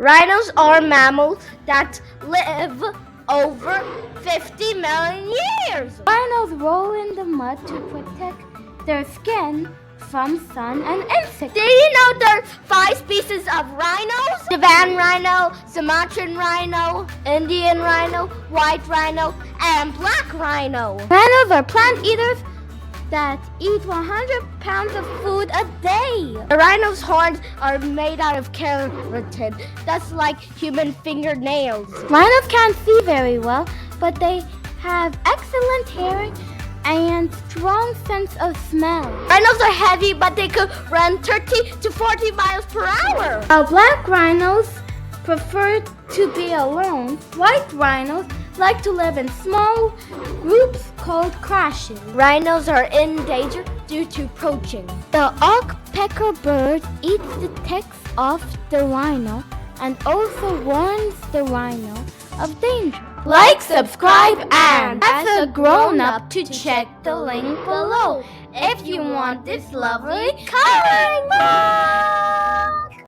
Rhinos are mammals that live over 50 million years. Rhinos roll in the mud to protect their skin from sun and insects. Did you know there are 5 species of rhinos? Savanna rhino, Sumatran rhino, Indian rhino, white rhino, and black rhino. Rhinos are plant eaters that eat 100 pounds of food a day. The rhino's horns are made out of keratin. That's like human fingernails. Rhinos can't see very well, but they have excellent hearing and strong sense of smell. Rhinos are heavy, but they could run 30 to 40 miles per hour. While black rhinos prefer to be alone, white rhinos like to live in small groups called crashes. Rhinos are in danger due to poaching. The oak-pecker bird eats the ticks off the rhino and also warns the rhino of danger. Like, subscribe, and as a grown-up to check the link below if you want this lovely coloring book.